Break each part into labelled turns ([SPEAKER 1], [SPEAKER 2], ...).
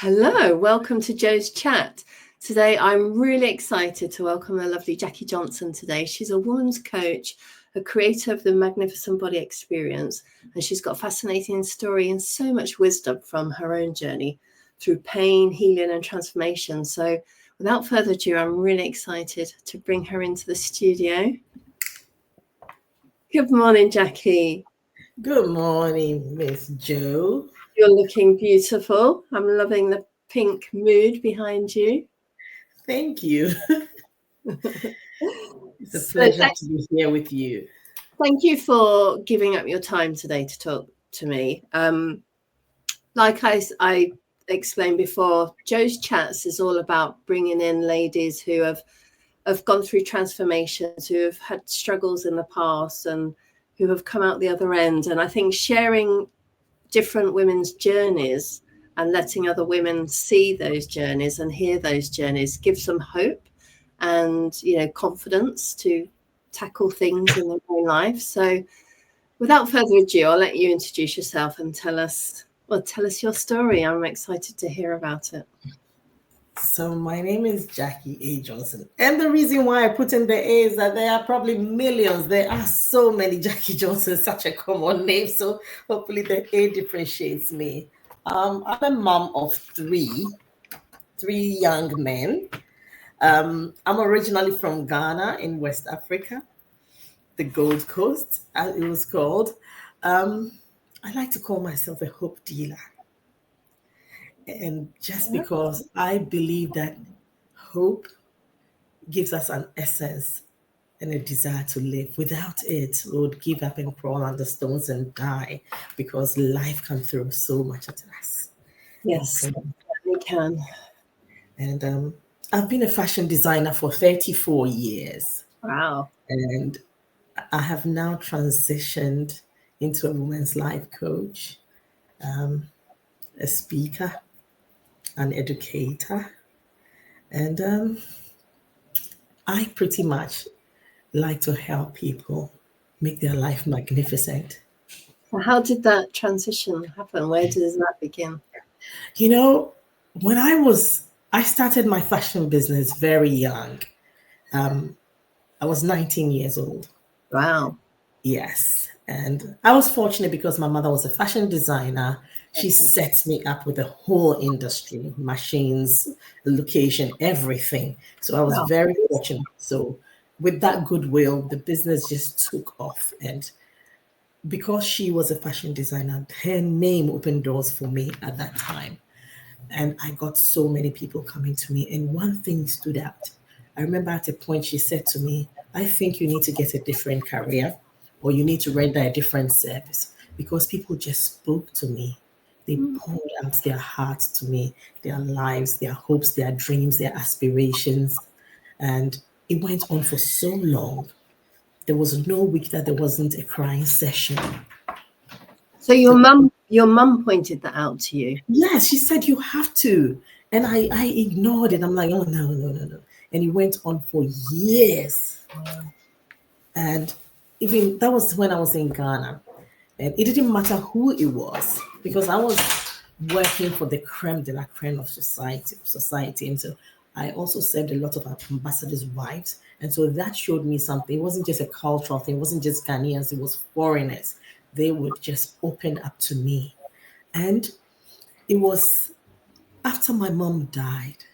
[SPEAKER 1] Hello, welcome to Jo's Chat. Today, I'm really excited to welcome the lovely Jacqui Johnson today. She's a woman's coach, a creator of the Magnificent Body Experience, and she's got a fascinating story and so much wisdom from her own journey through pain, healing, and transformation. So without further ado, I'm really excited to bring her into the studio. Good morning, Jacqui.
[SPEAKER 2] Good morning, Miss Jo.
[SPEAKER 1] You're looking beautiful. I'm loving the pink mood behind you.
[SPEAKER 2] Thank you. It's a
[SPEAKER 1] So
[SPEAKER 2] pleasure to be here with you.
[SPEAKER 1] thank you for giving up your time today to talk to me. Like I explained before, Jo's Chats is all about bringing in ladies who have gone through transformations, who have had struggles in the past and who have come out the other end. And I think sharing different women's journeys and letting other women see those journeys and hear those journeys gives them hope and, confidence to tackle things in their own life. So without further ado, I'll let you introduce yourself and tell us your story. I'm excited to hear about it.
[SPEAKER 2] So my name is Jacqui A Johnson. And the reason why I put in the A is that there are probably millions. There are so many Jacqui Johnsons, such a common name. So hopefully the A differentiates me. I'm a mom of three young men. I'm originally from Ghana in West Africa, the Gold Coast, as it was called. I like to call myself a hope dealer. And just because I believe that hope gives us an essence and a desire to live. Without it, we would give up and crawl under stones and die because life can throw so much at us.
[SPEAKER 1] Yes, we can.
[SPEAKER 2] And I've been a fashion designer for 34 years.
[SPEAKER 1] Wow.
[SPEAKER 2] And I have now transitioned into a women's life coach, a speaker, an educator, and I pretty much like to help people make their life magnificent.
[SPEAKER 1] So how did that transition happen? Where does that begin?
[SPEAKER 2] You know, when I started my fashion business very young. I was 19 years old.
[SPEAKER 1] Wow.
[SPEAKER 2] Yes. And I was fortunate because my mother was a fashion designer. She set me up with the whole industry, machines, location, everything. So I was
[SPEAKER 1] Wow.
[SPEAKER 2] very fortunate. So with that goodwill, the business just took off. And because she was a fashion designer, her name opened doors for me at that time. And I got so many people coming to me. And one thing stood out. I remember at a point she said to me, I think you need to get a different career or you need to render a different service because people just spoke to me. They poured out their hearts to me, their lives, their hopes, their dreams, their aspirations. And it went on for so long. There was no week that there wasn't a crying session.
[SPEAKER 1] So your mum pointed that out to you.
[SPEAKER 2] Yes, she said you have to. And I ignored it. I'm like, oh no, no, no, no. And it went on for years. And even that was when I was in Ghana. And it didn't matter who it was, because I was working for the creme de la creme of society. And so I also served a lot of our ambassadors' wives. And so that showed me something. It wasn't just a cultural thing, it wasn't just Ghanaians, it was foreigners. They would just open up to me. And it was after my mom died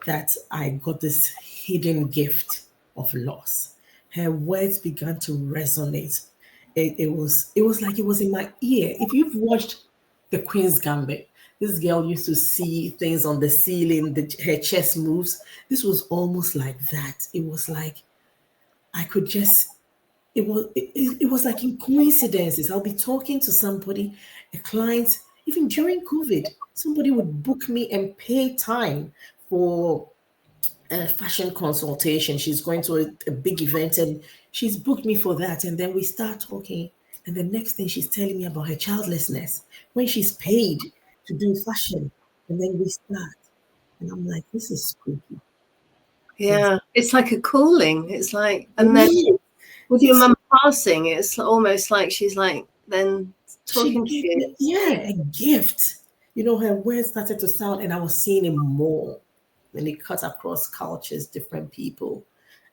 [SPEAKER 2] that I got this hidden gift of loss. Her words began to resonate. It was like it was in my ear. If you've watched The Queen's Gambit, this girl used to see things on the ceiling, her chest moves. This was almost like that. It was like I could just it was like in coincidences. I'll be talking to somebody, a client, even during COVID, somebody would book me and pay time for a fashion consultation. She's going to a big event and she's booked me for that. And then we start talking. And the next thing she's telling me about her childlessness when she's paid to do fashion. And then we start. And I'm like, this is spooky.
[SPEAKER 1] Yeah. It's like a calling. It's like, and then with your mum passing, it's almost like she's like then
[SPEAKER 2] She
[SPEAKER 1] talking to
[SPEAKER 2] gave
[SPEAKER 1] you.
[SPEAKER 2] me, yeah, a gift. her words started to sound, and I was seeing it more. And it cut across cultures, different people.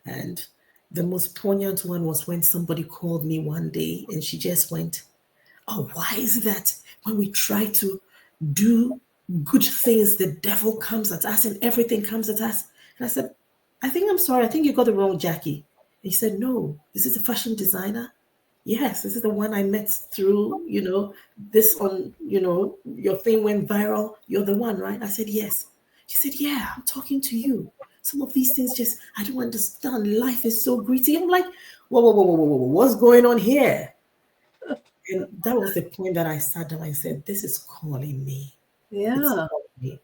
[SPEAKER 2] And the most poignant one was when somebody called me one day and she just went, "Oh, why is it that when we try to do good things, the devil comes at us and everything comes at us?" And I said, I'm sorry, I think you got the wrong Jacqui. And he said, "No, is this a fashion designer?" "Yes, this is the one I met through, this on, your thing went viral. You're the one, right?" I said, "Yes." She said, "Yeah, I'm talking to you. Some of these things just, I don't understand. Life is so gritty." I'm like, whoa, whoa, whoa, whoa, whoa, whoa, what's going on here? And that was the point that I sat down and said, this is calling me. It's
[SPEAKER 1] Yeah.
[SPEAKER 2] calling me.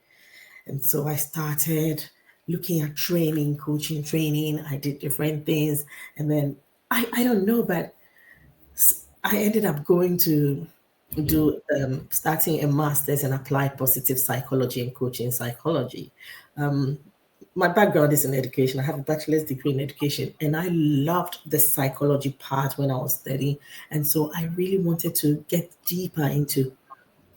[SPEAKER 2] And so I started looking at training, coaching training. I did different things. And then I don't know, but I ended up going to do starting a master's in applied positive psychology and coaching psychology. Um, my background is in education. I have a bachelor's degree in education, and I loved the psychology part when I was studying. And so I really wanted to get deeper into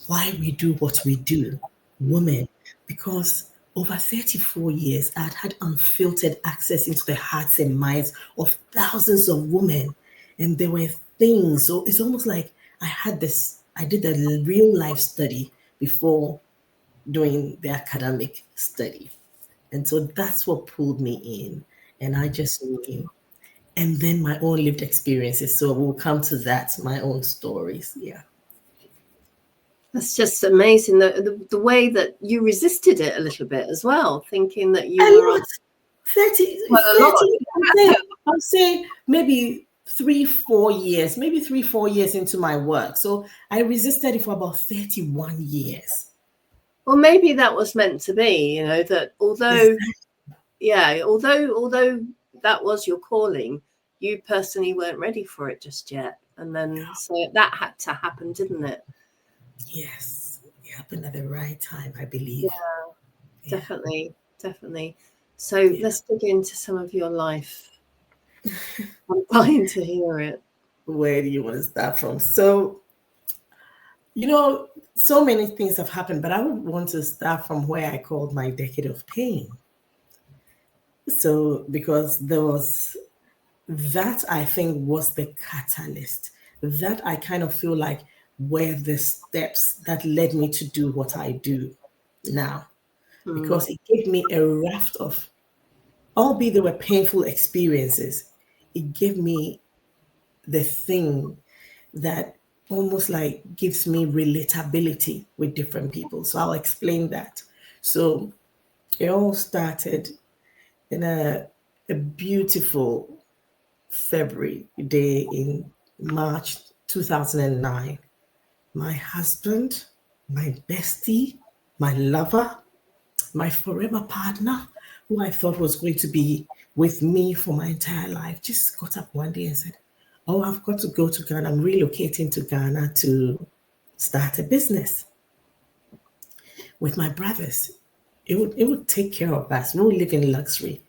[SPEAKER 2] why we do what we do, women, because over 34 years, I'd had unfiltered access into the hearts and minds of thousands of women. And there were things, so it's almost like I did a real life study before doing the academic study. And so that's what pulled me in. And I just knew. And then my own lived experiences. So we'll come to that, my own stories. Yeah.
[SPEAKER 1] That's just amazing. The way that you resisted it a little bit as well, thinking that
[SPEAKER 2] A
[SPEAKER 1] you were on
[SPEAKER 2] lot. 30,
[SPEAKER 1] quite a lot.
[SPEAKER 2] 30, I'll say maybe 3, 4 years, maybe 3, 4 years into my work. So I resisted it for about 31 years.
[SPEAKER 1] Well, maybe that was meant to be, that although,
[SPEAKER 2] Exactly.
[SPEAKER 1] yeah, although that was your calling, you personally weren't ready for it just yet. And then so that had to happen, didn't it?
[SPEAKER 2] Yes. It happened at the right time, I
[SPEAKER 1] Yeah,
[SPEAKER 2] believe. Yeah.
[SPEAKER 1] definitely, definitely. So
[SPEAKER 2] Yeah.
[SPEAKER 1] let's dig into some of your life. I'm dying to hear it.
[SPEAKER 2] Where do you want to start from? So, so many things have happened, but I would want to start from where I called my decade of pain. So, because there was that, I think, was the catalyst. That I kind of feel like were the steps that led me to do what I do now,
[SPEAKER 1] Hmm.
[SPEAKER 2] because it gave me a raft of, albeit they were painful experiences, it gave me the thing that almost like gives me relatability with different people. So I'll explain that. So it all started in a beautiful February day in March 2009. My husband, my bestie, my lover, my forever partner, who I thought was going to be with me for my entire life, just got up one day and said, "Oh, I've got to go to Ghana. I'm relocating to Ghana to start a business with my brothers. It would take care of us. We'll live in luxury."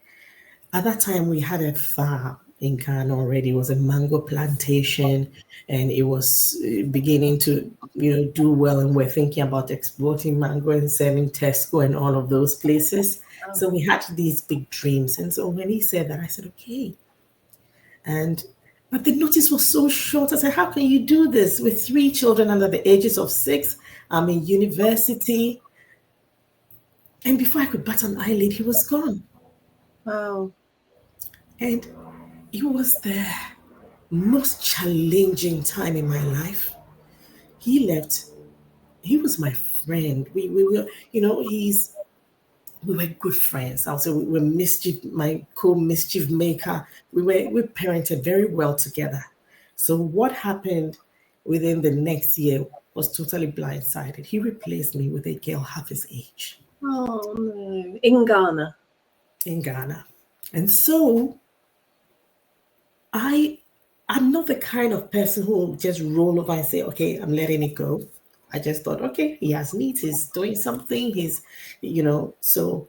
[SPEAKER 2] At that time, we had a farm in Ghana already. It was a mango plantation, and it was beginning to, do well. And we're thinking about exporting mango and serving Tesco and all of those places. So
[SPEAKER 1] Oh,
[SPEAKER 2] we had these big dreams. And so when he said that, I said, "Okay." And but the notice was so short. I said, "How can you do this with 3 children under the ages of 6? I'm in university." And before I could bat an eyelid, he was gone.
[SPEAKER 1] wow.
[SPEAKER 2] And it was the most challenging time in my life. He left. He was my friend. We were, we were good friends. I would say we were mischief, my co-mischief maker. We parented very well together. So what happened within the next year was totally blindsided. He replaced me with a girl half his age
[SPEAKER 1] Oh no. In Ghana.
[SPEAKER 2] in Ghana. And so I I'm not the kind of person who will just roll over and say, "Okay, I'm letting it go." I just thought, okay, he has needs, he's doing something, so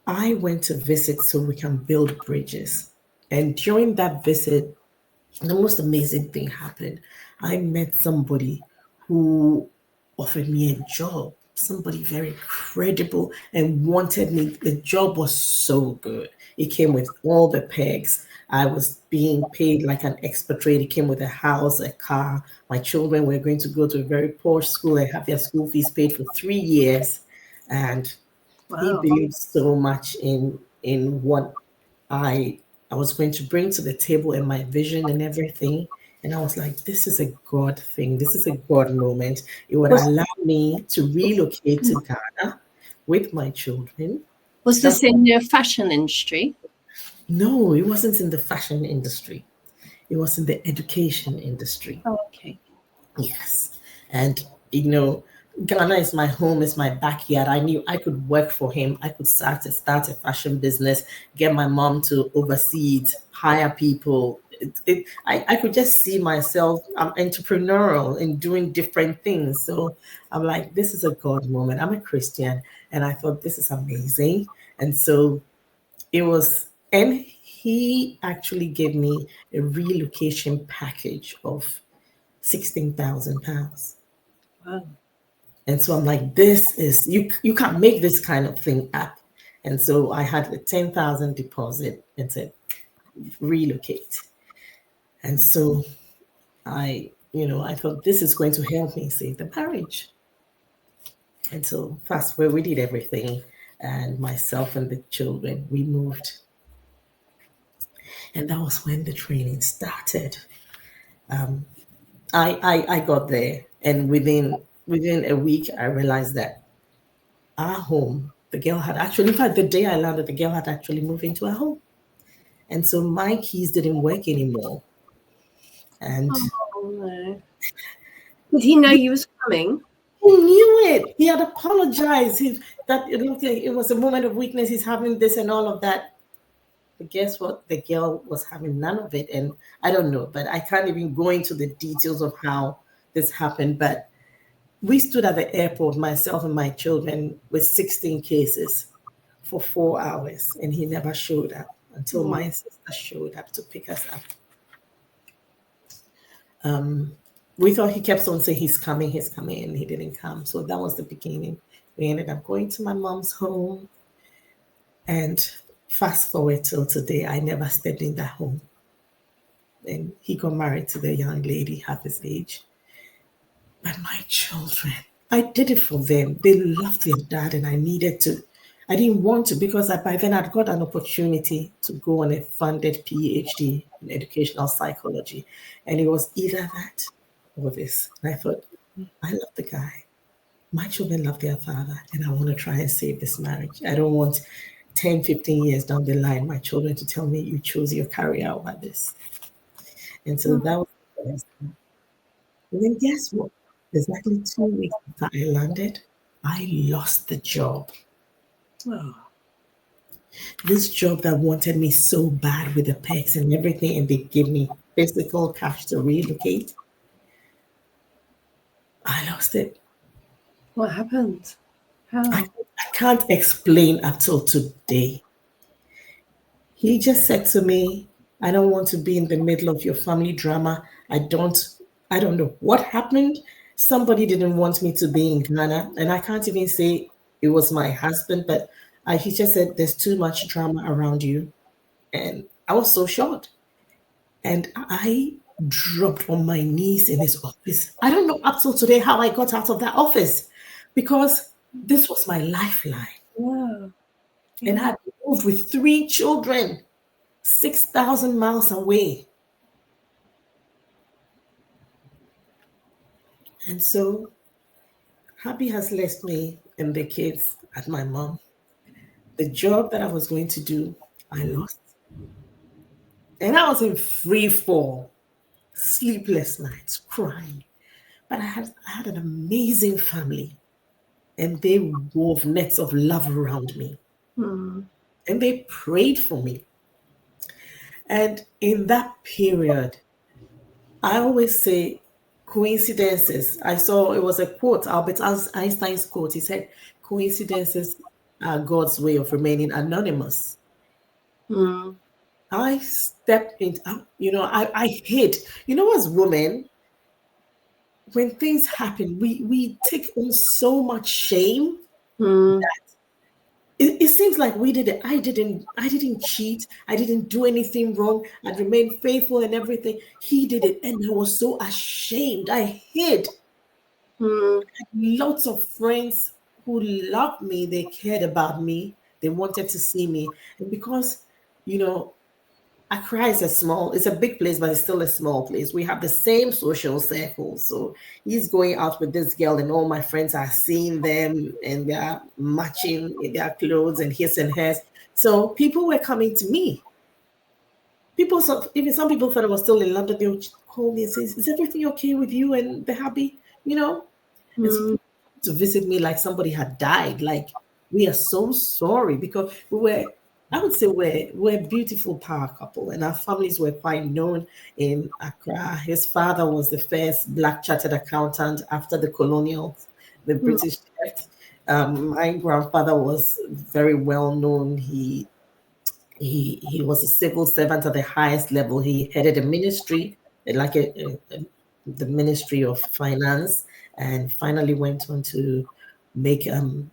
[SPEAKER 2] I went to visit so we can build bridges. And during that visit, the most amazing thing happened. I met somebody who offered me a job. somebody very credible and wanted me. The job was so good. It came with all the perks. I was being paid like an expatriate. It came with a house, a car. My children were going to go to a very poor school and have their school fees paid for 3 years. And he
[SPEAKER 1] Wow.
[SPEAKER 2] believed so much in what I I was going to bring to the table and my vision and everything. And I was like, this is a God thing. This is a God moment. It would
[SPEAKER 1] Was
[SPEAKER 2] allow me to relocate to Ghana with my children.
[SPEAKER 1] was
[SPEAKER 2] That's
[SPEAKER 1] this in the fashion industry?
[SPEAKER 2] no, it wasn't in the fashion industry. It was in the education industry.
[SPEAKER 1] Oh, okay.
[SPEAKER 2] Yes. And, Ghana is my home, is my backyard. I knew I could work for him. I could start a fashion business, get my mom to oversee it, hire people. I could just see myself, I'm entrepreneurial and doing different things. So I'm like, this is a God moment. I'm a Christian. And I thought, this is amazing. And so and he actually gave me a relocation package of £16,000.
[SPEAKER 1] Wow.
[SPEAKER 2] And so I'm like, this is you can't make this kind of thing up. And so I had a 10,000 deposit and said, relocate. And so I thought this is going to help me save the marriage. And so fast forward, we did everything. And myself and the children, we moved. And that was when the training started. I got there, and within a week, I realized that our home, the girl had actually, in fact, the day I landed, the girl had actually moved into our home. And so my keys didn't work anymore. And
[SPEAKER 1] Oh no. Did he know you was coming?
[SPEAKER 2] he knew it. He had apologized. That it was a moment of weakness. He's having this and all of that. But guess what? The girl was having none of it. And I don't know, but I can't even go into the details of how this happened. But we stood at the airport, myself and my children, with 16 cases for 4 hours, and he never showed up until
[SPEAKER 1] Mm.
[SPEAKER 2] my sister showed up to pick us up. We thought he kept on saying he's coming, and he didn't come. So that was the beginning. We ended up going to my mom's home, and fast forward till today, I never stepped in that home. And he got married to the young lady half his age. But my children, I did it for them. They loved their dad, and I needed to. I didn't want to because by then I'd got an opportunity to go on a funded PhD in educational psychology. And it was either that or this. And I thought, I love the guy. My children love their father, and I want to try and save this marriage. I don't want 10, 15 years down the line, my children to tell me you chose your career over this. And so that was the first. And then guess what? Exactly 2 weeks after I landed, I lost the job.
[SPEAKER 1] Oh.
[SPEAKER 2] This job that wanted me so bad with the perks and everything, and they gave me physical cash to relocate. I lost it.
[SPEAKER 1] What happened?
[SPEAKER 2] I,
[SPEAKER 1] How?
[SPEAKER 2] I can't explain until today. He just said to me, I don't want to be in the middle of your family drama. I don't know what happened. Somebody didn't want me to be in Ghana. And I can't even say it was my husband, but he just said there's too much drama around you. And I was so shocked. And I dropped on my knees in his office. I don't know up till today how I got out of that office because this was my lifeline.
[SPEAKER 1] Yeah.
[SPEAKER 2] And I moved with 3 children, 6,000 miles away. And so Happy has left me and the kids at my mom. The job that I was going to do, I lost. And I was in free fall, sleepless nights, crying. But I had an amazing family, and they wove nets of love around me.
[SPEAKER 1] Mm.
[SPEAKER 2] And they prayed for me. And in that period, I always say coincidences. I saw it was a quote, Albert Einstein's quote. He said, coincidences are God's way of remaining anonymous.
[SPEAKER 1] Mm.
[SPEAKER 2] I stepped in, I hid. As women, when things happen, we take on so much shame.
[SPEAKER 1] Mm,
[SPEAKER 2] It seems like we did it. I didn't cheat. I didn't do anything wrong. I remained faithful and everything. He did it. And I was so ashamed. I hid.
[SPEAKER 1] mm,
[SPEAKER 2] Lots of friends who loved me, they cared about me, they wanted to see me. And because, you know, Accra is it's a big place, but it's still a small place. We have the same social circle. So he's going out with this girl, and all my friends are seeing them and they're matching their clothes and his and hers. So people were coming to me. Even some people thought I was still in London. They would call me and say, "Is everything okay with you?" And they're happy, you know. And so
[SPEAKER 1] mm,
[SPEAKER 2] people come to visit me like somebody had died. Like, we are so sorry because I would say we're a beautiful power couple, and our families were quite known in Accra. His father was the first black chartered accountant after the colonials, the
[SPEAKER 1] mm,
[SPEAKER 2] British left. My grandfather was very well known. He was a civil servant at the highest level. He headed a ministry, like the Ministry of Finance, and finally went on to make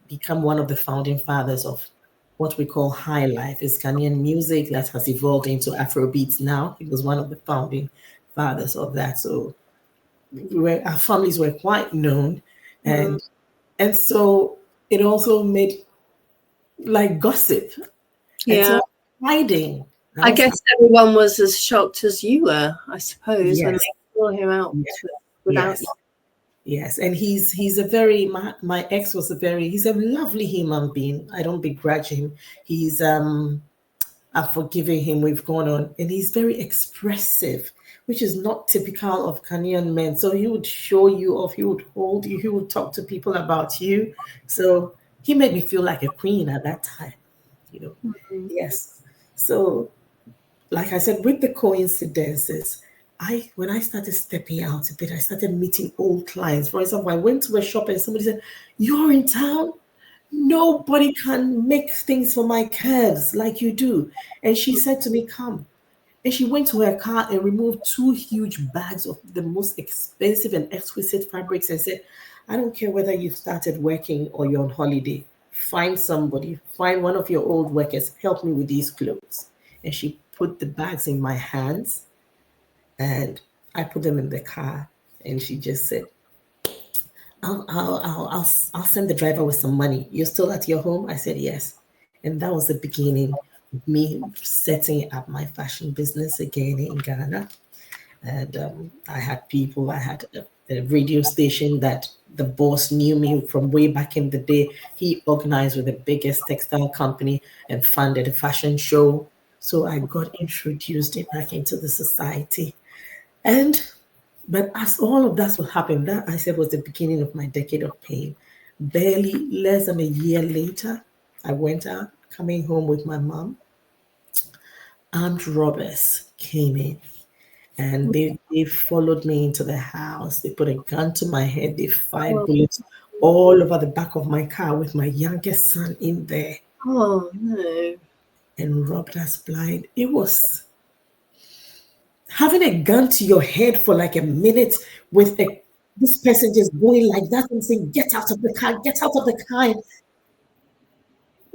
[SPEAKER 2] become one of the founding fathers of what we call high life. It's Ghanaian music that has evolved into Afrobeats now. He was one of the founding fathers of that. So our families were quite known,
[SPEAKER 1] mm.
[SPEAKER 2] and so it also made like gossip, and so
[SPEAKER 1] Yeah.
[SPEAKER 2] hiding. I
[SPEAKER 1] I
[SPEAKER 2] was
[SPEAKER 1] guess everyone was as shocked as you were, I suppose, when
[SPEAKER 2] Yes,
[SPEAKER 1] they saw him out
[SPEAKER 2] yes,
[SPEAKER 1] without
[SPEAKER 2] yes,
[SPEAKER 1] you.
[SPEAKER 2] yes. And he's a very my ex was a very he's a lovely human being. I don't begrudge him. He's I've forgiven him. We've gone on, and he's very expressive, which is not typical of Ghanaian men. So he would show you off. He would hold you. He would talk to people about you. So he made me feel like a queen at that time. You know,
[SPEAKER 1] Mm,
[SPEAKER 2] yes. So like I said, with the coincidences, when I started stepping out a bit, I started meeting old clients. For example, I went to a shop and somebody said, "You're in town? Nobody can make things for my curves like you do." And she said to me, "Come." And she went to her car and removed two huge bags of the most expensive and exquisite fabrics and said, "I don't care whether you started working or you're on holiday. Find one of your old workers, help me with these clothes." And she put the bags in my hands and I put them in the car. And she just said, I'll send the driver with some money. You're still at your home?" I said, "Yes." And that was the beginning of me setting up my fashion business again in Ghana. And I had a radio station that the boss knew me from way back in the day. He organized with the biggest textile company and funded a fashion show. So I got introduced back into the society. And but as all of that was happening, that I said was the beginning of my decade of pain. Barely less than a year later, I went out, coming home with my mom. Armed robbers came in and they followed me into the house. They put a gun to my head. They fired
[SPEAKER 1] oh,
[SPEAKER 2] bullets all over the back of my car with my youngest son in there
[SPEAKER 1] oh, no.
[SPEAKER 2] and robbed us blind. It was having a gun to your head for like a minute with this person just going like that and saying, "Get out of the car, get out of the car." And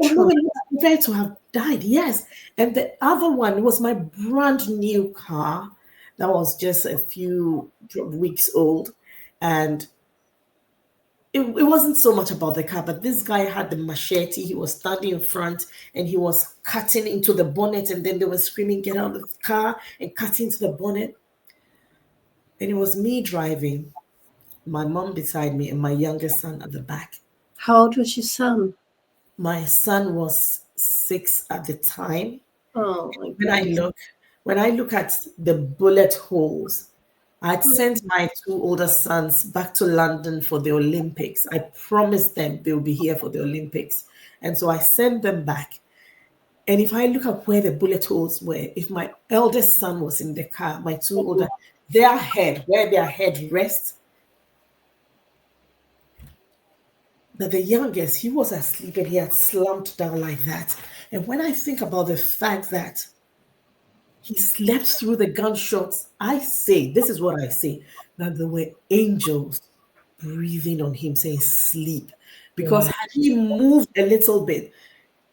[SPEAKER 2] a
[SPEAKER 1] Trauma.
[SPEAKER 2] woman was prepared to have died, yes. And the other one was my brand new car that was just a few weeks old. And it wasn't so much about the car, but this guy had the machete. He was standing in front and he was cutting into the bonnet. And then they were screaming, "Get out of the car," and cutting into the bonnet. And it was me driving, my mom beside me, and my youngest son at the back.
[SPEAKER 1] How old was your son?
[SPEAKER 2] My son was 6 at the time.
[SPEAKER 1] Oh, my
[SPEAKER 2] When I
[SPEAKER 1] goodness.
[SPEAKER 2] look, when I look at the bullet holes, I'd
[SPEAKER 1] Mm,
[SPEAKER 2] sent my two older sons back to London for the Olympics. I promised them they'll be here for the Olympics. And so I sent them back. And if I look at where the bullet holes were, if my eldest son was in the car, my two older, where their head rests, but the youngest, he was asleep and he had slumped down like that. And when I think about the fact that He slept through the gunshots. I say, this is what I say, that there were angels breathing on him saying, sleep. Because
[SPEAKER 1] Wow.
[SPEAKER 2] had he moved a little bit,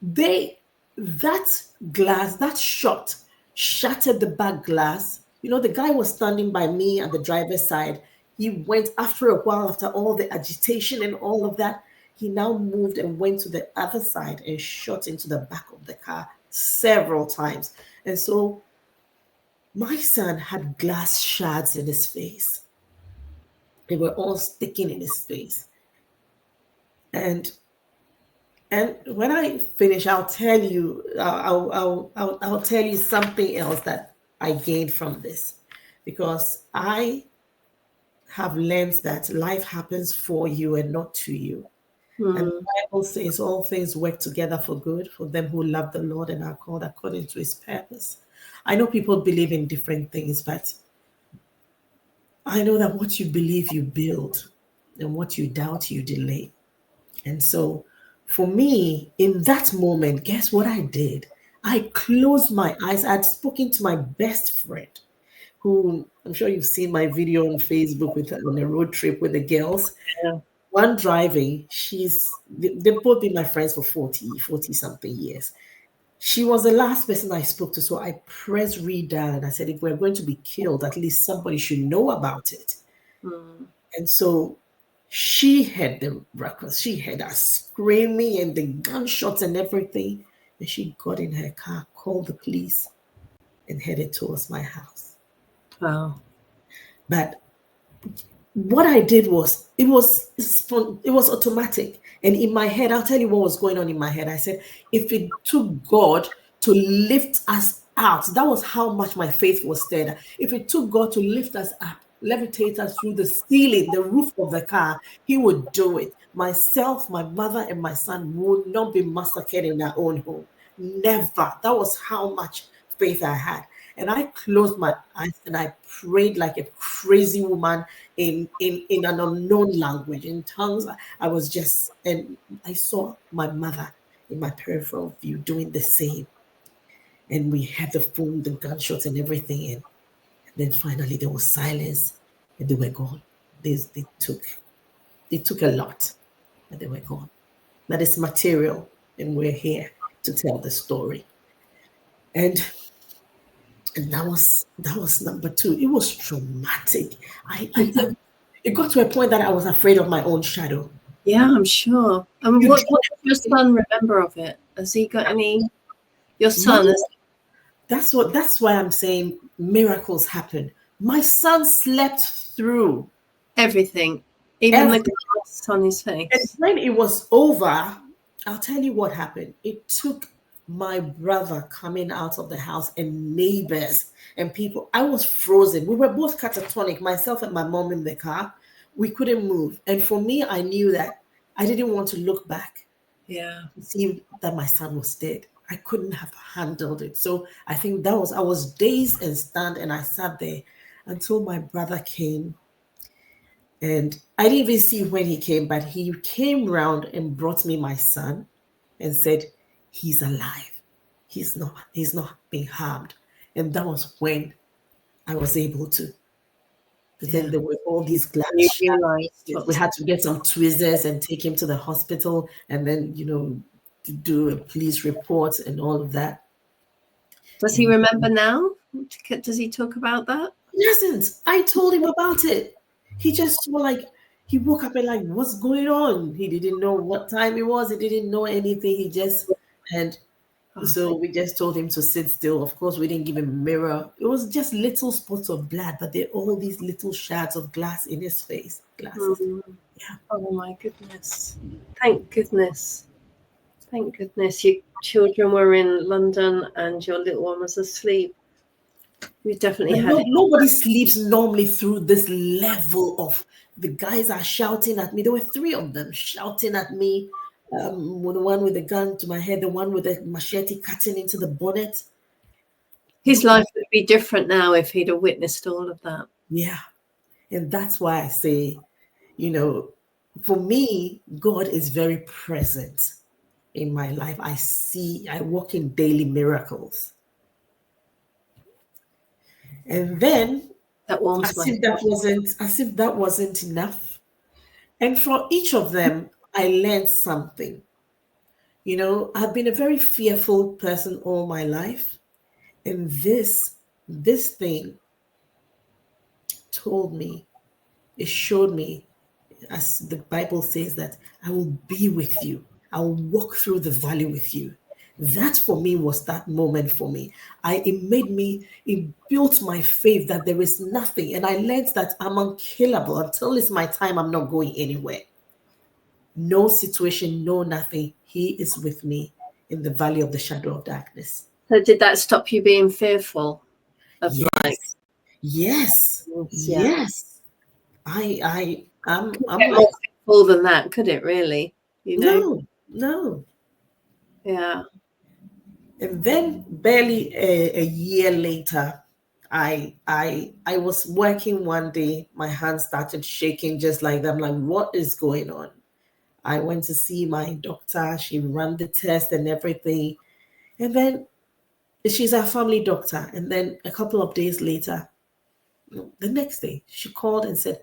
[SPEAKER 2] they that glass, that shot shattered the back glass. You know, the guy was standing by me at the driver's side. He went after a while, after all the agitation and all of that. He now moved and went to the other side and shot into the back of the car several times. And so my son had glass shards in his face. They were all sticking in his face. And when I finish, I'll tell you, I'll tell you something else that I gained from this, because I have learned that life happens for you and not to you. And the
[SPEAKER 1] Hmm.
[SPEAKER 2] Bible says all things work together for good for them who love the Lord and are called according to his purpose. I know people believe in different things, but I know that what you believe, you build, and what you doubt, you delay. And so for me, in that moment, guess what I did? I closed my eyes. I'd spoken to my best friend, who I'm sure you've seen my video on Facebook with her on a road trip with the girls.
[SPEAKER 1] Yeah.
[SPEAKER 2] One driving, they've both been my friends for 40 something years. She was the last person I spoke to. So I pressed redial and I said, if we're going to be killed, at least somebody should know about it.
[SPEAKER 1] Hmm.
[SPEAKER 2] And so she heard the ruckus. She heard us screaming and the gunshots and everything. And she got in her car, called the police, and headed towards my house.
[SPEAKER 1] Wow.
[SPEAKER 2] But what I did was it was automatic. And in my head, I'll tell you what was going on in my head. I said, if it took God to lift us out, that was how much my faith was stirred. If it took God to lift us up, levitate us through the ceiling, the roof of the car, he would do it. Myself, my mother, and my son would not be massacred in their own home. Never. That was how much faith I had. And I closed my eyes and I prayed like a crazy woman in an unknown language, in tongues. I was just, and I saw my mother in my peripheral view doing the same. And we had the phone, the gunshots, and everything. And then finally there was silence, and they were gone. They took a lot, and they were gone. That is material, and we're here to tell the story. And that was number two. It was traumatic. It got to a point that I was afraid of my own shadow.
[SPEAKER 1] Yeah, I'm sure. And
[SPEAKER 2] You
[SPEAKER 1] what
[SPEAKER 2] drive-
[SPEAKER 1] does your son remember of it? Has he got any? Your
[SPEAKER 2] my,
[SPEAKER 1] son has
[SPEAKER 2] that's why I'm saying miracles happen. My son slept through
[SPEAKER 1] everything, even the
[SPEAKER 2] everything.
[SPEAKER 1] glass on his
[SPEAKER 2] And
[SPEAKER 1] face.
[SPEAKER 2] when it was over, I'll tell you what happened. It took my brother coming out of the house and neighbors and people. I was frozen. We were both catatonic, myself and my mom in the car. We couldn't move. And for me, I knew that I didn't want to look back
[SPEAKER 1] Yeah.
[SPEAKER 2] to see that my son was dead. I couldn't have handled it. So I think I was dazed and stunned, and I sat there until my brother came. And I didn't even see when he came, but he came round and brought me my son and said, he's alive. He's not being harmed. And that was when I was able to. Because then
[SPEAKER 1] Yeah.
[SPEAKER 2] there were all these glass
[SPEAKER 1] You realised
[SPEAKER 2] shards. We
[SPEAKER 1] what's
[SPEAKER 2] had to get some tweezers and take him to the hospital and then, to do a police report and all of that.
[SPEAKER 1] Does he
[SPEAKER 2] And
[SPEAKER 1] remember now? Does he talk about that?
[SPEAKER 2] he doesn't. I told him about it. He just was like, he woke up and like, what's going on? He didn't know what time it was. He didn't know anything. And
[SPEAKER 1] Oh,
[SPEAKER 2] so we just told him to sit still. Of course, we didn't give him a mirror. It was just little spots of blood, but they're all these little shards of glass in his face. Glasses.
[SPEAKER 1] mm.
[SPEAKER 2] Yeah.
[SPEAKER 1] Oh my goodness. Thank goodness. Thank goodness your children were in London and your little one was asleep. We definitely
[SPEAKER 2] But
[SPEAKER 1] had it.
[SPEAKER 2] nobody sleeps normally through this level of the guys are shouting at me. There were three of them shouting at me. The one with the gun to my head, the one with the machete cutting into the bonnet.
[SPEAKER 1] His life would be different now if he'd have witnessed all of that.
[SPEAKER 2] Yeah. And that's why I say, for me, God is very present in my life. I walk in daily miracles. And then,
[SPEAKER 1] That warms my heart.
[SPEAKER 2] as if that wasn't enough. And for each of them, I learned something. You know, I've been a very fearful person all my life. And this thing told me, it showed me, as the Bible says, that I will be with you. I will walk through the valley with you. That for me was that moment for me. It built my faith that there is nothing. And I learned that I'm unkillable. Until it's my time, I'm not going anywhere. No situation, no nothing. He is with me in the valley of the shadow of darkness.
[SPEAKER 1] So did that stop you being fearful of like,
[SPEAKER 2] Yes. Yes.
[SPEAKER 1] yeah,
[SPEAKER 2] Yes. I'm
[SPEAKER 1] get
[SPEAKER 2] like,
[SPEAKER 1] more fearful than that, could it really? You know?
[SPEAKER 2] no, no.
[SPEAKER 1] Yeah.
[SPEAKER 2] And then barely a year later, I was working one day, my hands started shaking just like that. I'm like, what is going on? I went to see my doctor, she ran the test and everything. And then she's a family doctor. And then a couple of days later, no, the next day, she called and said,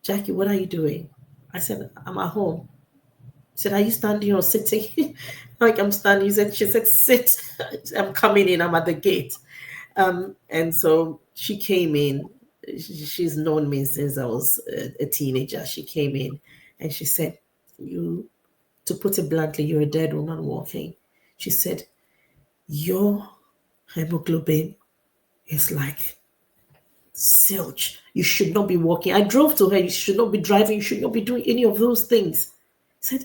[SPEAKER 2] Jacqui, what are you doing? I said, I'm at home. She said, are you standing or sitting? Like, I'm standing. She said, sit. I'm coming in. I'm at the gate. And so she came in. She's known me since I was a teenager. She came in and she said, you, to put it bluntly, you're a dead woman walking. She said, your hemoglobin is like silch. You should not be walking. I drove to her. You should not be driving. You should not be doing any of those things. I said,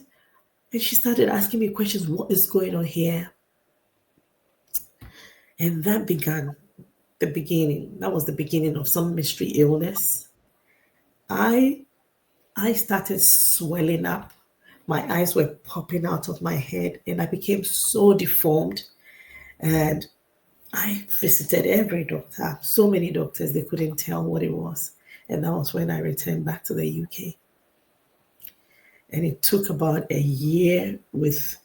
[SPEAKER 2] and she started asking me questions. What is going on here? And that began the beginning. That was the beginning of some mystery illness. I I started swelling up. My eyes were popping out of my head, and I became so deformed. And I visited every doctor, so many doctors, they couldn't tell what it was. And that was when I returned back to the UK. And it took about a year with,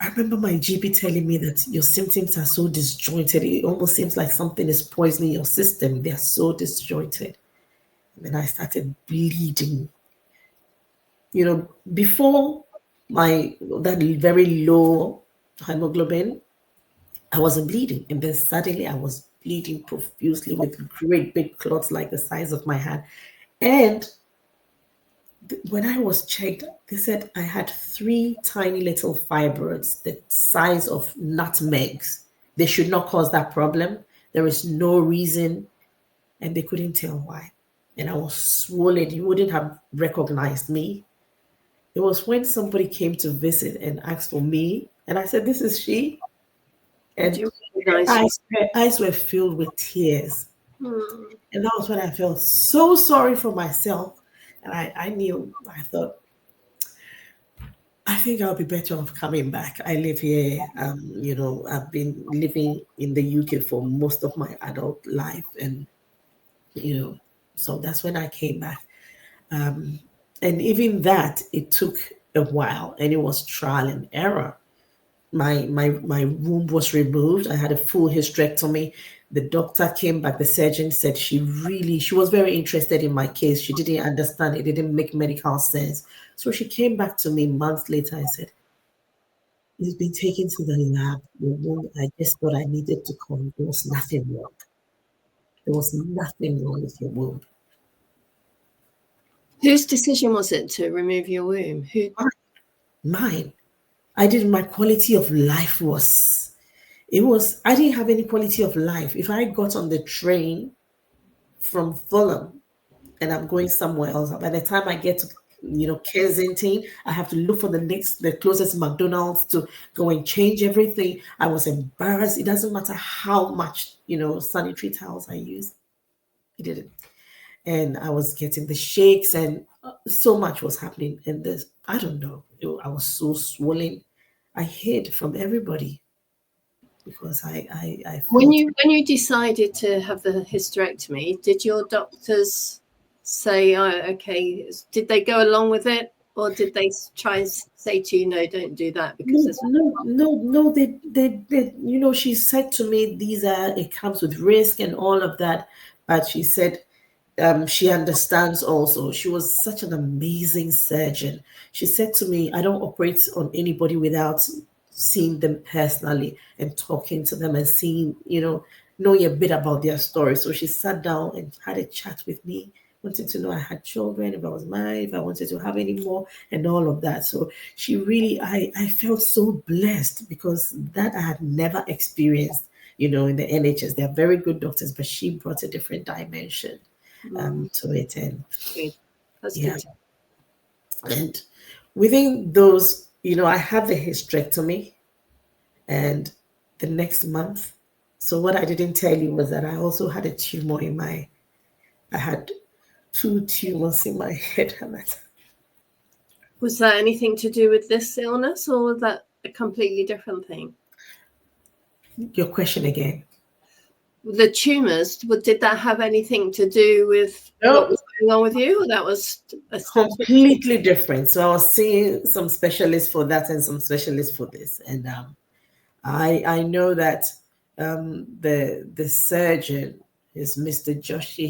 [SPEAKER 2] I remember my GP telling me that your symptoms are so disjointed. It almost seems like something is poisoning your system. They're so disjointed. And then I started bleeding. You know, before my that very low hemoglobin, I wasn't bleeding. And then suddenly I was bleeding profusely with great big clots like the size of my hand. And when I was checked, they said I had three tiny little fibroids the size of nutmegs. They should not cause that problem. There is no reason, and they couldn't tell why. And I was swollen. You wouldn't have recognized me. It was when somebody came to visit and asked for me, and I said, "This is she."
[SPEAKER 1] Did
[SPEAKER 2] And
[SPEAKER 1] you recognize you?
[SPEAKER 2] her eyes were filled with tears.
[SPEAKER 1] Hmm.
[SPEAKER 2] And that was when I felt so sorry for myself. And I knew, I thought, I think I'll be better off coming back. I live here. I've been living in the UK for most of my adult life. And, you know, so that's when I came back. And even that, it took a while and it was trial and error. My womb was removed. I had a full hysterectomy. The doctor came back. The surgeon said she was very interested in my case. She didn't understand. It didn't make medical sense. So she came back to me months later and said, "You've been taken to the lab. Your womb. I just thought I needed to come. There was nothing wrong. There was nothing wrong with your womb."
[SPEAKER 1] Whose decision was it to remove your womb? Who?
[SPEAKER 2] Mine. I did. My quality of life was. It was. I didn't have any quality of life. If I got on the train from Fulham and I'm going somewhere else. By the time I get to, Kensington, I have to look for the closest McDonald's to go and change everything. I was embarrassed. It doesn't matter how much, sanitary towels I use. It didn't. And I was getting the shakes and so much was happening. And this, I don't know. I was so swollen. I hid from everybody because I
[SPEAKER 1] When
[SPEAKER 2] felt.
[SPEAKER 1] you decided to have the hysterectomy, did your doctors say, "Oh, okay"? Did they go along with it, Or did they try and say to you, no, don't do that because
[SPEAKER 2] No,
[SPEAKER 1] there's...
[SPEAKER 2] no, no, no. They, she said to me, it comes with risk and all of that. But she said, she understands also. She was such an amazing surgeon. She said to me, I don't operate on anybody without seeing them personally and talking to them and seeing, knowing a bit about their story. So she sat down and had a chat with me, wanted to know I had children, if I was married, if I wanted to have any more, and all of that. So she really, I felt so blessed because that I had never experienced, in the NHS. They're very good doctors, but she brought a different dimension to it. And
[SPEAKER 1] Good. That's
[SPEAKER 2] yeah,
[SPEAKER 1] good.
[SPEAKER 2] and within those, I had the hysterectomy and the next month. So what I didn't tell you was that I also had a tumor I had 2 tumors in my head.
[SPEAKER 1] Was that anything to do with this illness, or was that a completely different thing?
[SPEAKER 2] Your question again.
[SPEAKER 1] The tumors, did that have anything to do with what was going on with you, or that was a
[SPEAKER 2] completely different? So I was seeing some specialists for that and some specialists for this, and I know that the surgeon is Mr. Joshi.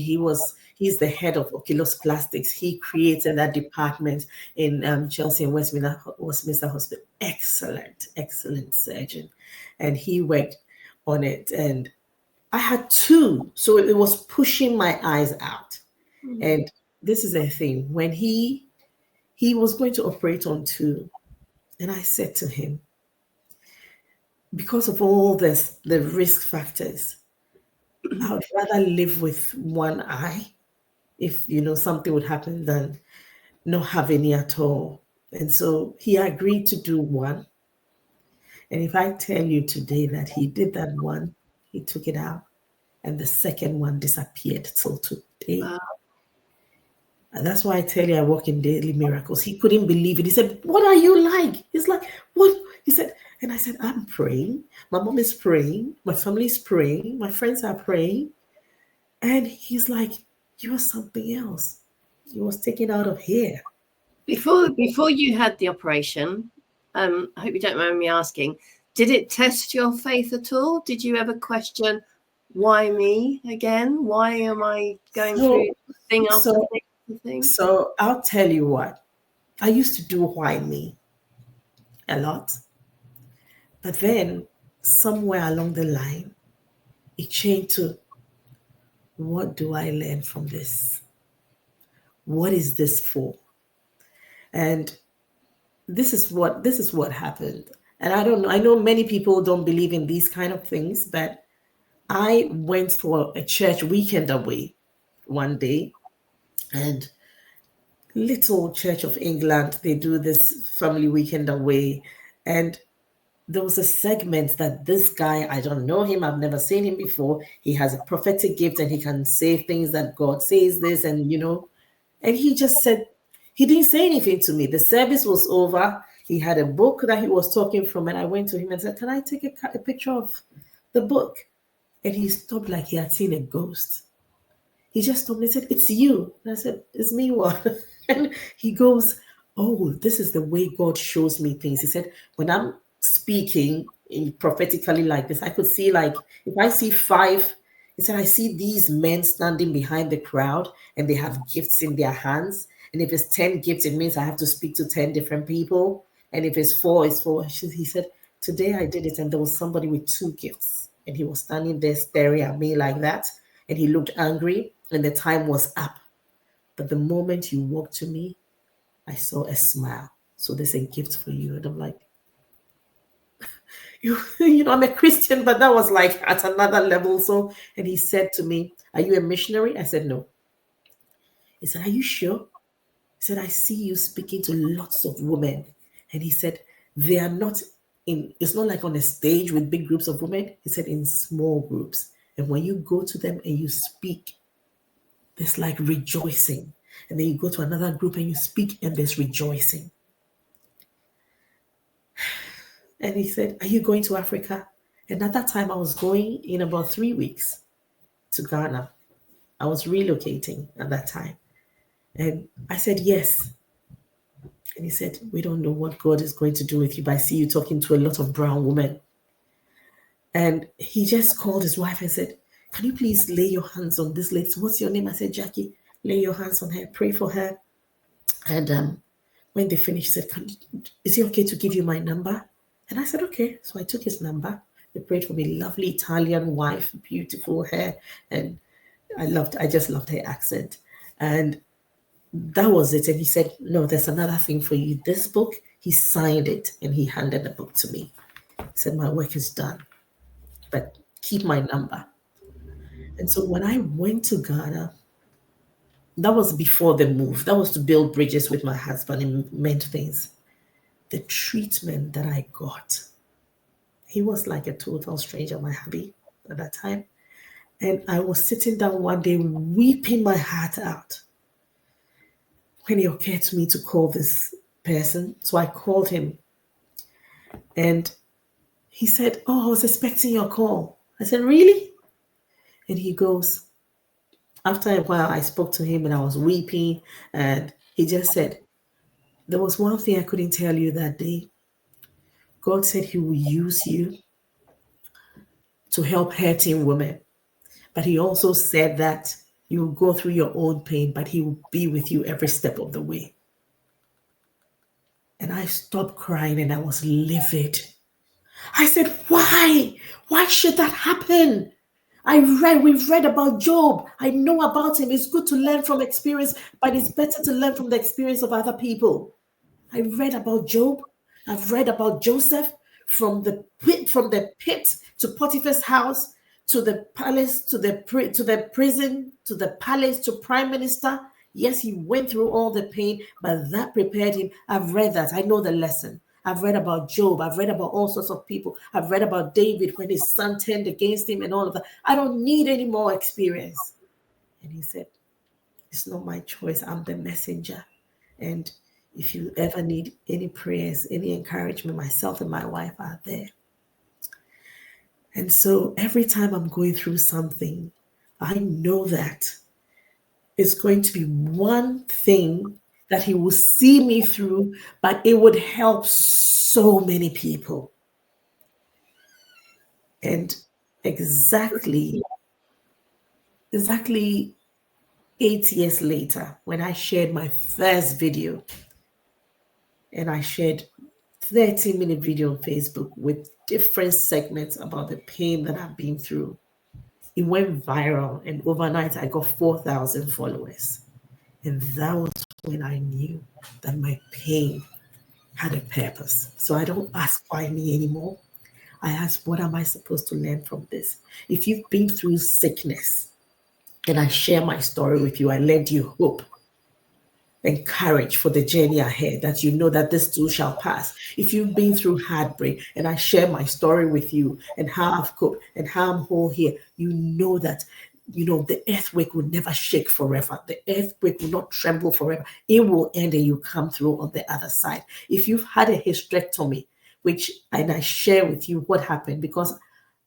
[SPEAKER 2] He's the head of oculoplastics. He created that department in Chelsea and Westminster Hospital. Excellent surgeon, and he worked on it. And I had two, so it was pushing my eyes out.
[SPEAKER 1] Mm-hmm.
[SPEAKER 2] And this is a thing, when he was going to operate on two, and I said to him, because of all this, the risk factors, I would rather live with one eye if something would happen than not have any at all. And so he agreed to do one. And if I tell you today that he did that one, he took it out, and the second one disappeared till today.
[SPEAKER 1] Wow.
[SPEAKER 2] And that's why I tell you I walk in daily miracles. He couldn't believe it. He said, "What are you like?" He's like, "What?" He said, and I said, "I'm praying. My mom is praying. My family is praying. My friends are praying." And he's like, "You're something else. You was taken out of here."
[SPEAKER 1] Before you had the operation, I hope you don't mind me asking, did it test your faith at all? Did you ever question, why me again? Why am I going through thing after thing after thing?
[SPEAKER 2] So I'll tell you what. I used to do why me a lot. But then somewhere along the line, it changed to, what do I learn from this? What is this for? And this is what happened. And I don't know, I know many people don't believe in these kind of things, but I went for a church weekend away one day, and little Church of England, they do this family weekend away. And there was a segment that this guy, I don't know him, I've never seen him before. He has a prophetic gift and he can say things that God says this, and and he just said, he didn't say anything to me. The service was over. He had a book that he was talking from, and I went to him and said, "Can I take a picture of the book?" And he stopped like he had seen a ghost. He just told me, he said, "It's you." And I said, "It's me, what?" And he goes, "Oh, this is the way God shows me things." He said, "When I'm speaking prophetically like this, I could see, like, if I see five," he said, "I see these men standing behind the crowd and they have gifts in their hands. And if it's 10 gifts, it means I have to speak to 10 different people. And if it's four, it's four." He said, "Today I did it, and there was somebody with 2 gifts. And he was standing there staring at me like that. And he looked angry, and the time was up. But the moment you walked to me, I saw a smile. So there's a gift for you." And I'm like, I'm a Christian, but that was like at another level. So, and he said to me, "Are you a missionary?" I said, "No." He said, "Are you sure?" He said, "I see you speaking to lots of women." And he said, "They are not it's not like on a stage with big groups of women." He said, "In small groups. And when you go to them and you speak, there's like rejoicing. And then you go to another group and you speak and there's rejoicing." And he said, "Are you going to Africa?" And at that time, I was going in about 3 weeks to Ghana. I was relocating at that time. And I said, "Yes." And he said, we don't know what God is going to do with you, but I see you talking to a lot of brown women. And he just called his wife and said, can you please lay your hands on this lady? So what's your name? I said, Jacqui. Lay your hands on her, pray for her. And when they finished, he said, is it okay to give you my number? And I said, okay. So I took his number. They prayed for me. Lovely Italian wife, beautiful hair. And I just loved her accent. And that was it. And he said, no, there's another thing for you. This book, he signed it and he handed the book to me. He said, my work is done, but keep my number. And so when I went to Ghana, that was before the move. That was to build bridges with my husband and mend things. The treatment that I got, he was like a total stranger, my hubby, at that time. And I was sitting down one day weeping my heart out when it occurred to me to call this person. So I called him and he said, oh, I was expecting your call. I said, really? And he goes, after a while, I spoke to him and I was weeping. And he just said, there was one thing I couldn't tell you that day. God said he will use you to help hurting women. But he also said that you will go through your own pain, but he will be with you every step of the way. And I stopped crying and I was livid. I said, why? Why should that happen? We've read about Job. I know about him. It's good to learn from experience, but it's better to learn from the experience of other people. I read about Job. I've read about Joseph from the pit to Potiphar's house, to the palace, to the prison, to the palace, to prime minister. Yes, he went through all the pain, but that prepared him. I've read that. I know the lesson. I've read about Job. I've read about all sorts of people. I've read about David when his son turned against him and all of that. I don't need any more experience. And he said, it's not my choice. I'm the messenger. And if you ever need any prayers, any encouragement, myself and my wife are there. And so every time I'm going through something, I know that it's going to be one thing that he will see me through, but it would help so many people. And exactly 8 years later, when I shared my first video, and I shared 30-minute video on Facebook with different segments about the pain that I've been through, it went viral, and overnight I got 4,000 followers. And that was when I knew that my pain had a purpose. So I don't ask why me anymore. I ask, what am I supposed to learn from this? If you've been through sickness and I share my story with you, I lend you hope and courage for the journey ahead, that you know that this too shall pass. If you've been through heartbreak and I share my story with you and how I've coped and how I'm whole here, you know that the earthquake will never shake forever. The earthquake will not tremble forever. It will end and you come through on the other side. If you've had a hysterectomy, and I share with you what happened, because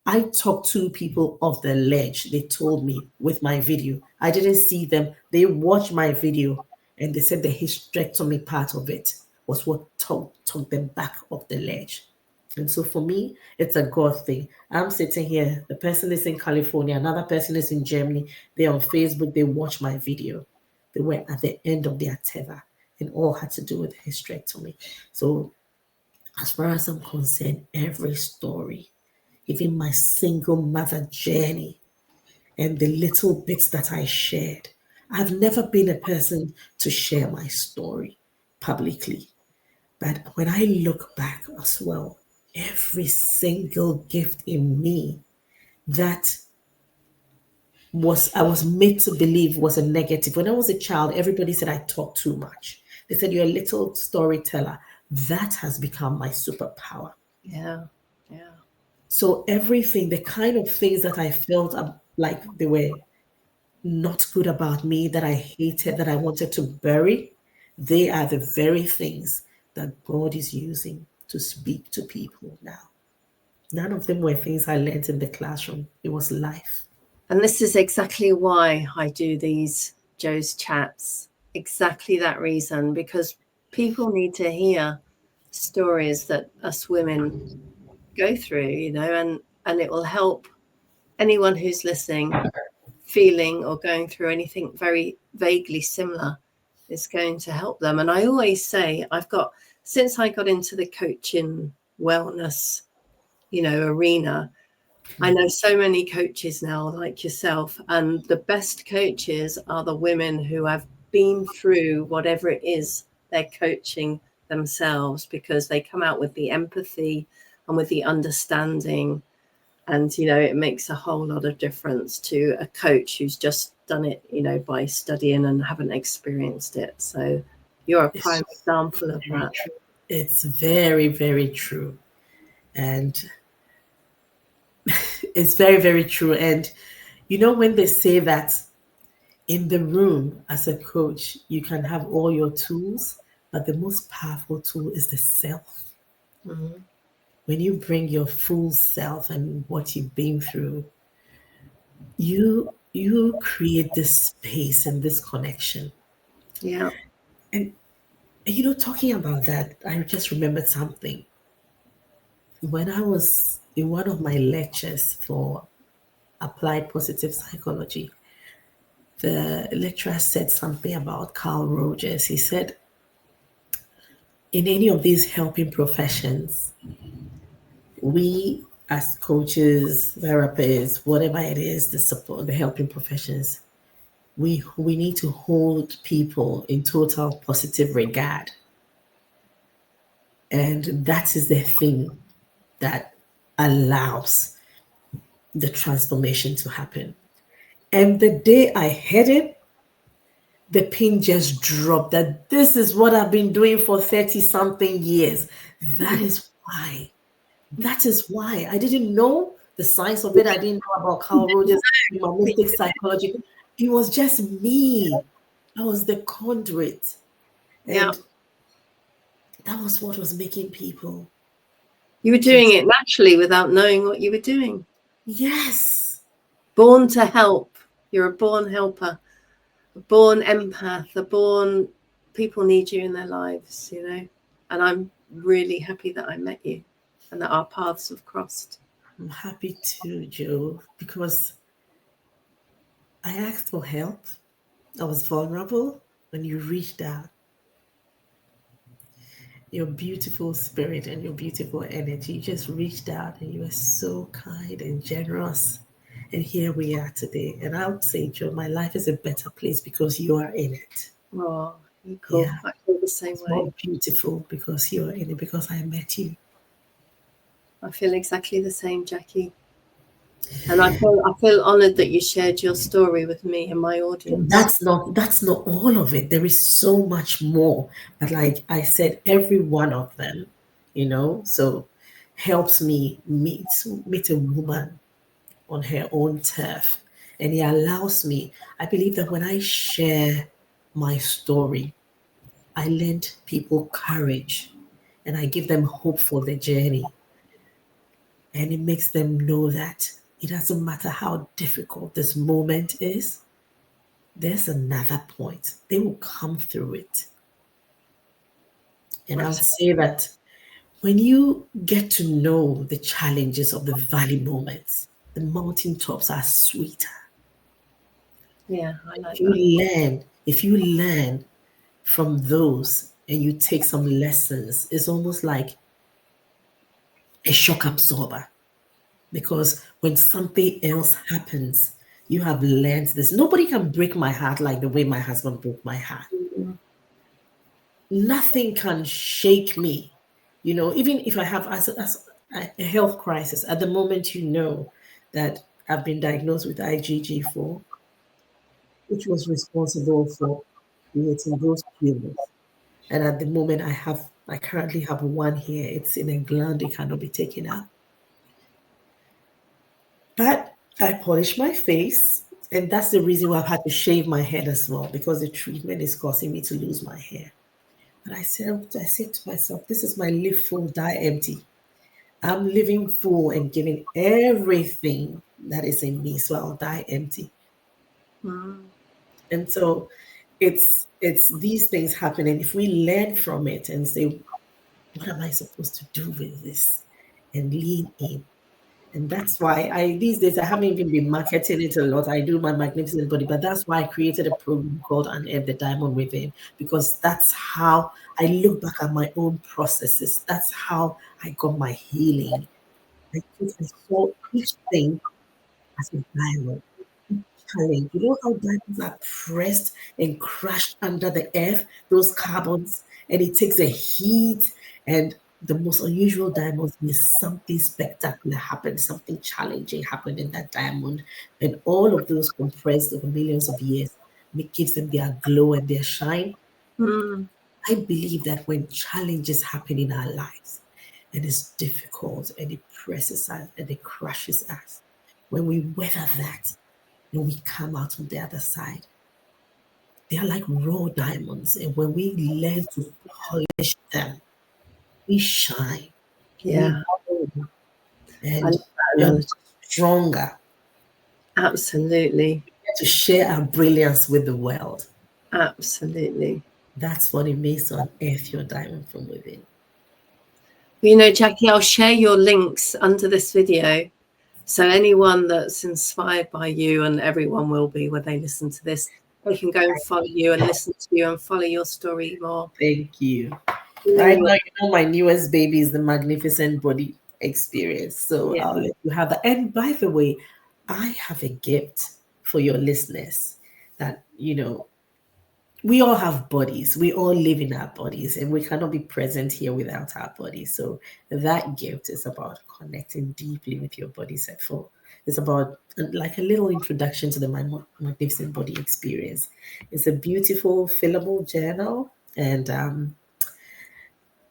[SPEAKER 2] I talked to people off the ledge. They told me with my video. I didn't see them. They watched my video and they said the hysterectomy part of it was what took them back off the ledge. And so for me, it's a God thing. I'm sitting here, the person is in California, another person is in Germany. They're on Facebook, they watch my video. They were at the end of their tether and all had to do with hysterectomy. So as far as I'm concerned, every story, even my single mother journey and the little bits that I shared, I've never been a person to share my story publicly. But when I look back as well, every single gift in me that I was made to believe was a negative. When I was a child, everybody said I talk too much. They said you're a little storyteller. That has become my superpower.
[SPEAKER 1] Yeah.
[SPEAKER 2] So everything, the kind of things that I felt like they were not good about me, that I hated, that I wanted to bury, they are the very things that God is using to speak to people now. None of them were things I learned in the classroom. It was life.
[SPEAKER 1] And this is exactly why I do these Joe's chats. Exactly that reason, because people need to hear stories that us women go through, you know, and it will help anyone who's listening, feeling or going through anything very vaguely similar. Is going to help them. And I always say, since I got into the coaching wellness, you know, arena, I know so many coaches now like yourself, and the best coaches are the women who have been through whatever it is they're coaching themselves, because they come out with the empathy and with the understanding. And, you know, it makes a whole lot of difference to a coach who's just done it, you know, by studying and haven't experienced it. So you're a prime example of that.
[SPEAKER 2] It's very, very true. And it's very, very true. And you know, when they say that in the room as a coach, you can have all your tools, but the most powerful tool is the self.
[SPEAKER 1] Mm-hmm.
[SPEAKER 2] When you bring your full self and what you've been through, you create this space and this connection.
[SPEAKER 1] Yeah.
[SPEAKER 2] And you know, talking about that, I just remembered something. When I was in one of my lectures for applied positive psychology, the lecturer said something about Carl Rogers. He said, in any of these helping professions, we as coaches, therapists, whatever it is, the support, the helping professions, we need to hold people in total positive regard. And that is the thing that allows the transformation to happen. And the day I heard it, the pin just dropped that this is what I've been doing for 30 something years. That is why. That is why. I didn't know the science of it. I didn't know about Carl Rogers, humanistic psychology. It was just me. I was the conduit.
[SPEAKER 1] Yeah.
[SPEAKER 2] And that was what was making people
[SPEAKER 1] You were doing
[SPEAKER 2] just,
[SPEAKER 1] it naturally without knowing what you were doing.
[SPEAKER 2] yes.
[SPEAKER 1] Born to help. You're a born helper, a born empath, a born people need you in their lives, you know. And I'm really happy that I met you and that our paths have crossed.
[SPEAKER 2] I'm happy too, Joe, because I asked for help. I was vulnerable when you reached out. Your beautiful spirit and your beautiful energy just reached out and you were so kind and generous. And here we are today. And I would say, Joe, my life is a better place because you are in it.
[SPEAKER 1] Oh, you're cool.
[SPEAKER 2] Yeah.
[SPEAKER 1] I feel the same
[SPEAKER 2] It's
[SPEAKER 1] way.
[SPEAKER 2] more beautiful because you're in it, because I met you.
[SPEAKER 1] I feel exactly the same, Jacqui. And I feel honored that you shared your story with me and my audience.
[SPEAKER 2] That's not all of it. There is so much more. But like I said, every one of them, so helps me meet a woman on her own turf. And it allows me, I believe that when I share my story, I lend people courage and I give them hope for the journey. And it makes them know that it doesn't matter how difficult this moment is, there's another point. They will come through it. And I would say that when you get to know the challenges of the valley moments, the mountaintops are sweeter.
[SPEAKER 1] Yeah, I like that.
[SPEAKER 2] If you learn from those and you take some lessons, it's almost like a shock absorber. Because when something else happens, you have learned this. Nobody can break my heart like the way my husband broke my heart.
[SPEAKER 1] Mm-hmm.
[SPEAKER 2] Nothing can shake me. Even if I have as a health crisis, at the moment, that I've been diagnosed with IgG4, which was responsible for creating those tumors. And at the moment, I currently have one here. It's in a gland, it cannot be taken out. But I polish my face, and that's the reason why I've had to shave my head as well, because the treatment is causing me to lose my hair. But I said to myself, this is my live full, die empty. I'm living full and giving everything that is in me, so I'll die empty.
[SPEAKER 1] Mm-hmm.
[SPEAKER 2] And so it's these things happen, and if we learn from it and say, what am I supposed to do with this, and lean in. And that's why I these days I haven't even been marketing it a lot. I do my magnificent body, but that's why I created a program called Unearth the Diamond Within, because that's how I look back at my own processes. That's how I got my healing. I saw each thing as a diamond. Challenge. You know how diamonds are pressed and crushed under the earth, those carbons, and it takes a heat, and the most unusual diamonds means something spectacular happened, something challenging happened in that diamond, and all of those compressed over millions of years gives them their glow and their shine.
[SPEAKER 1] Mm.
[SPEAKER 2] I believe that when challenges happen in our lives, and it's difficult and it presses us and it crushes us, when we weather that, when we come out on the other side, they are like raw diamonds. And when we learn to polish them, we shine, we
[SPEAKER 1] Yeah,
[SPEAKER 2] glow,
[SPEAKER 1] I
[SPEAKER 2] and
[SPEAKER 1] love that
[SPEAKER 2] we are
[SPEAKER 1] analogy.
[SPEAKER 2] stronger
[SPEAKER 1] Absolutely.
[SPEAKER 2] to share our brilliance with the world.
[SPEAKER 1] Absolutely.
[SPEAKER 2] That's what it means to unearth your diamond from within.
[SPEAKER 1] You know, Jacqui, I'll share your links under this video. So anyone that's inspired by you, and everyone will be when they listen to this, they can go and follow you and listen to you and follow your story more.
[SPEAKER 2] Thank you. Right
[SPEAKER 1] Mm,
[SPEAKER 2] now, you know, my newest baby is the Magnificent Body Experience. So
[SPEAKER 1] yeah.
[SPEAKER 2] I'll let you have that. And by the way, I have a gift for your listeners that, you know, we all have bodies. We all live in our bodies, and we cannot be present here without our bodies. So that gift is about connecting deeply with your body. Set for it's about like a little introduction to the Magnificent Body Experience. It's a beautiful fillable journal, and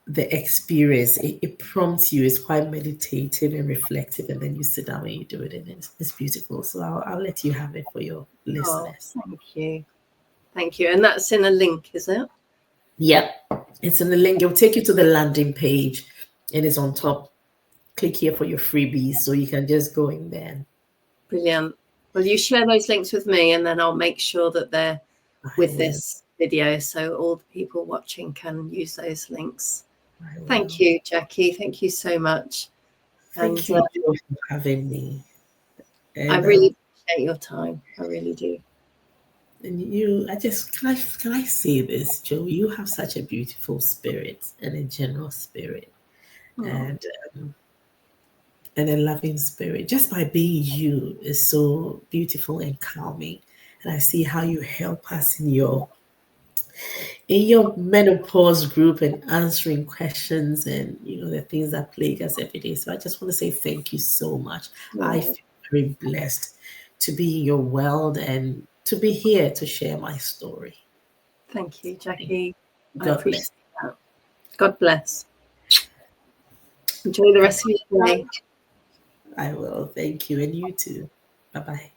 [SPEAKER 2] the experience it prompts you. It's quite meditative and reflective, and then you sit down and you do it, and it's beautiful. So I'll let you have it for your
[SPEAKER 1] Oh,
[SPEAKER 2] listeners.
[SPEAKER 1] thank you. Thank you. And that's in a link, is it?
[SPEAKER 2] Yep. It's in the link. It'll take you to the landing page, and it's on top. Click here for your freebies, so you can just go in there.
[SPEAKER 1] Brilliant. Well, you share those links with me, and then I'll make sure that they're
[SPEAKER 2] I
[SPEAKER 1] with
[SPEAKER 2] will.
[SPEAKER 1] this video so all the people watching can use those links.
[SPEAKER 2] I will.
[SPEAKER 1] Thank you, Jacqui. Thank you so much. And
[SPEAKER 2] Thank you Joe, for having me.
[SPEAKER 1] I
[SPEAKER 2] And
[SPEAKER 1] really appreciate your time. I really do.
[SPEAKER 2] and you, I just can I say this, Joe? You have such a beautiful spirit and a generous spirit,
[SPEAKER 1] Oh,
[SPEAKER 2] and and a loving spirit. Just by being you is so beautiful and calming. And I see how you help us in your menopause group and answering questions, and you know the things that plague us every day. So I just want to say thank you so much. I
[SPEAKER 1] oh,
[SPEAKER 2] feel very blessed to be in your world and to be here to share my story.
[SPEAKER 1] thank you, Jacqui. I
[SPEAKER 2] God bless.
[SPEAKER 1] appreciate that. God bless. Enjoy the rest of your day.
[SPEAKER 2] I will. Thank you, and you too. Bye bye.